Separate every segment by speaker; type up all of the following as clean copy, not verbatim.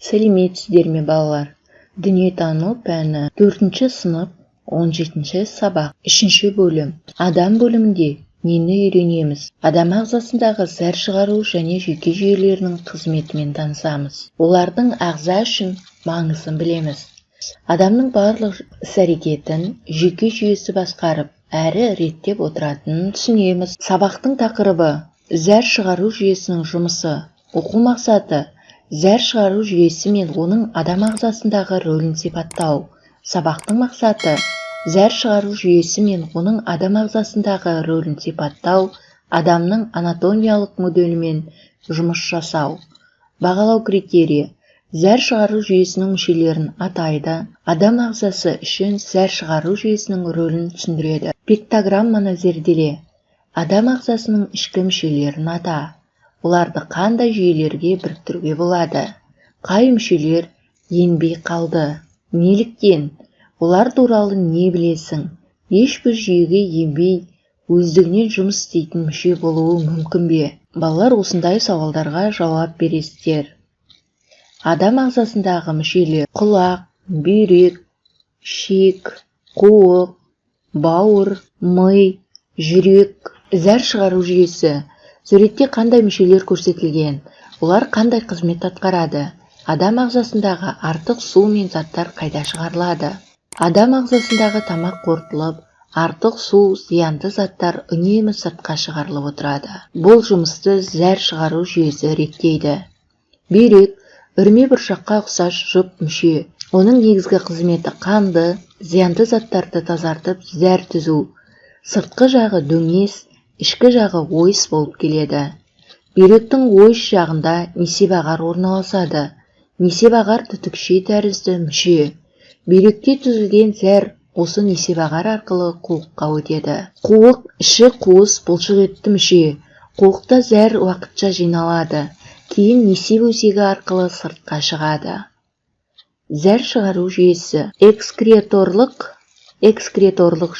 Speaker 1: Сәлеметсіздер ме балалар? Дүниетану пәні 4-ші сынып 17-ші сабақ 3-ші бөлім. Адам бөлімінде нені үйренеміз? Адам ағзасындағы зәр шығару және жүйке жүйелерінің қызметімен танысамыз. Олардың ағза үшін маңызын білеміз. Адамның барлық іс-әрекетін жүйке жүйесі басқарып, әрі реттеп отыратынын түсінеміз. Сабақтың тақырыбы зәр шығару жүйесінің жұмысы. Оқу мақсаты зәр шығару жүйесі мен оның адам ағзасындағы рөлін сипаттау. Сабақтың мақсаты зәр шығару жүйесі мен оның адам ағзасындағы рөлін сипаттау, адамның анатомиялық моделімен жұмыс жасау. Бағалау критерийі зәр шығару жүйесінің мүшелерін атайды, адам ағзасы үшін зәр шығару жүйесінің рөлін түсіндіреді. Пиктограмманы зерделе. Адам ағзасының ішкі мүшелерін ата. Оларды қандай жүйелерге біріктіруге болады? Қай мүшелер енбей қалды? Неліктен? Олар туралы не білесің? Ешбір жүйеге енбей, өздігінен жұмыс істейтін мүше болуы мүмкін бе? Балалар осындай сауалдарға жауап бересіздер. Адам ағзасындағы мүшелер: құлақ, бүйрек, ішек, қуық, бауыр, ми, жүрек. Зәр шығару жүйесі. Суретте қандай мүшелер көрсетілген? Олар қандай қызмет атқарады? Адам ағзасындағы артық су мен заттар қайда шығарылады? Адам ағзасындағы тамақ қорытылып, артық су, зиянды заттар үнемі сыртқа шығарылып отырады. Бұл жұмысты зәр шығару жүйесі реттейді. Бүйрек үрме бұршаққа ұқсас жұп мүше. Оның негізгі қызметі қанды, зиянды заттарды тазартып, зәр түзу. Сыртқы жағы дөңес, ішкі жағы ойыс болып келеді. Бүйректің ойыс жағында несепағар орналасады. Несепағар түтікше тәрізді мүше. Бүйректе түзілген зәр осы несепағар арқылы қуыққа өтеді. Қуық іші қуыс бұлшық етті мүше. Қуықта зәр уақытша жиналады, кейін несеп өсегі арқылы сыртқа шығады. Зәр шығару жүйесі. Экскреторлық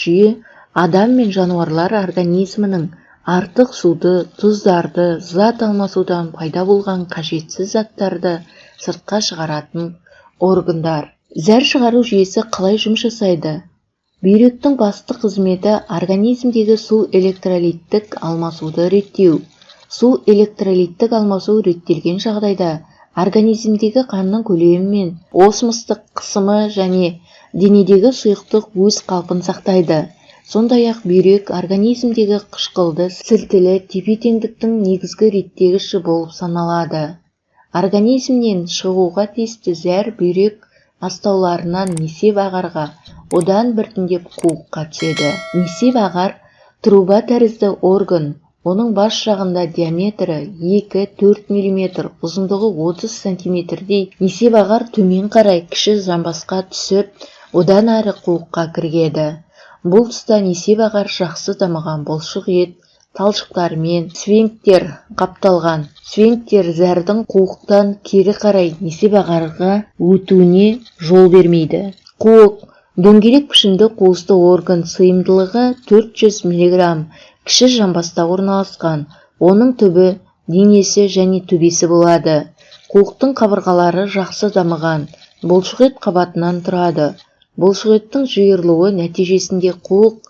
Speaker 1: жүйе адам мен жануарлар организмінің артық суды, тұздарды, зат алмасудан пайда болған қажетсіз заттарды сыртқа шығаратын органдар. Зәр шығару жүйесі қалай жұмыс жасайды? Бүйректің басты қызметі организмдегі су электролиттік алмасуды реттеу. Су электролиттік алмасу реттелген жағдайда организмдегі қанның көлемі мен осмостық қысымы және денедегі сұйықтық өз қалпын сақтайды. Сондай-ақ бүйрек организмдегі қышқылды сілтілі тепе-теңдіктің негізгі реттегіші болып саналады. Организмнен шығуға тиісті зәр бүйрек астауларынан несеп ағарға, одан біртіндеп қуыққа түседі. Несеп ағар труба тәрізді орган. Оның бас жағында диаметрі 2-4 мм, ұзындығы 30 см-дей. Несеп ағар төмен қарай кіші жамбасқа түсіп, одан әрі қуыққа кіргеді. Бұл тұста несеп ағар жақсы дамыған бұлшық ет талшықтарымен сфинктер қапталған. Сфинктер зәрдің қуықтан кері қарай несеп ағарға өтуіне жол бермейді. Қуық дөңгелек пішінді қуысты орган, сыйымдылығы 400 мг, кіші жамбаста орналасқан. Оның түбі, денесі және төбесі болады. Қуықтың қабырғалары жақсы дамыған, бұлшық ет қабатынан тұрады. Бұлшық еттің жиырылуы нәтижесінде қуық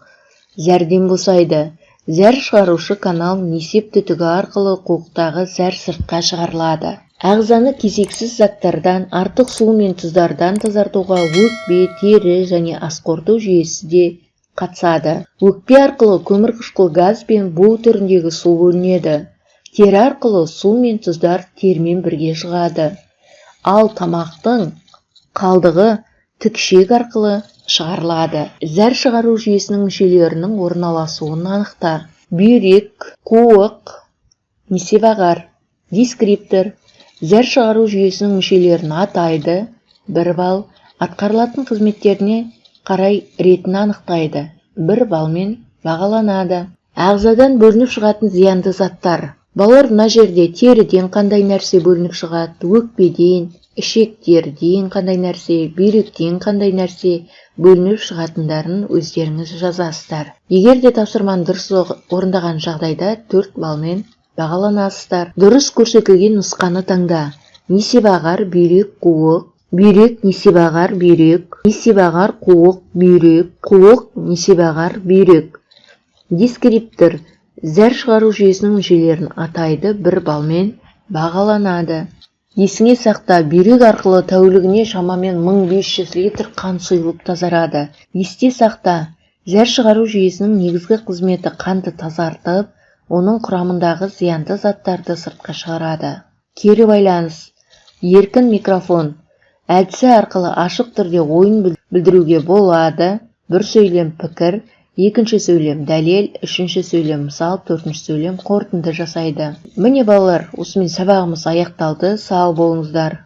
Speaker 1: зәрден босайды. Зәр шығарушы канал несеп түтігі арқылы қуықтағы зәр сыртқа шығарылады. Ағзаны кезексіз заттардан, артық су мен тұздардан тазартуға өкпе, тері және ас қорыту жүйесі де қатысады. Өкпе арқылы көмірқышқыл газ бен бу түріндегі су бөлінеді. Тері арқылы су мен тұздар терімен бірге шығады. Ал тамақтың қалдығы түкшек арқылы шығарылады. Зәр шығару жүйесінің мүшелерінің орналасуын анықта. Бүйрек, қуық, несеп ағар. Дескриптор. Зәр шығару жүйесінің мүшелерін атайды. 1 балл. Атқарылатын қызметтеріне қарай ретін анықтайды. 1 балмен бағаланады. Ағзадан бөлініп шығатын зиянды заттар. Балалар, мына жерде теріден қандай нәрсе бөлініп шығады, өкпеден, ішектерден қандай нәрсе, бүйректен қандай нәрсе бөлініп шығатындарын өздеріңіз жазасыздар. Егер де тапсырманы дұрыс орындаған жағдайда 4 балмен бағаланасыздар. Дұрыс көрсетілген нұсқаны таңда. несебағар бүйрек қуық, бүйрек несебағар бүйрек, несебағар қуық бүйрек, қуық несебағар бүйрек. Дескриптор зәр шығару жүйесінің мүшелерін атайды, бір балмен бағаланады. Есіңе сақта, бүйрек арқылы тәулігіне шамамен 1500 литр қан сұйылып тазарады. Есте сақта, зәр шығару жүйесінің негізгі қызметі қанды тазартып, оның құрамындағы зиянды заттарды сыртқа шығарады. Кері байланыс. Еркін микрофон әдісі арқылы ашық түрде ойын білдіруге болады. Бір сөйлем пікір, екінші сөйлем дәлел, үшінші сөйлем мысал, төртінші сөйлем қорытынды жасайды. Міне балалар, осымен сабағымыз аяқталды. Сау болыңыздар.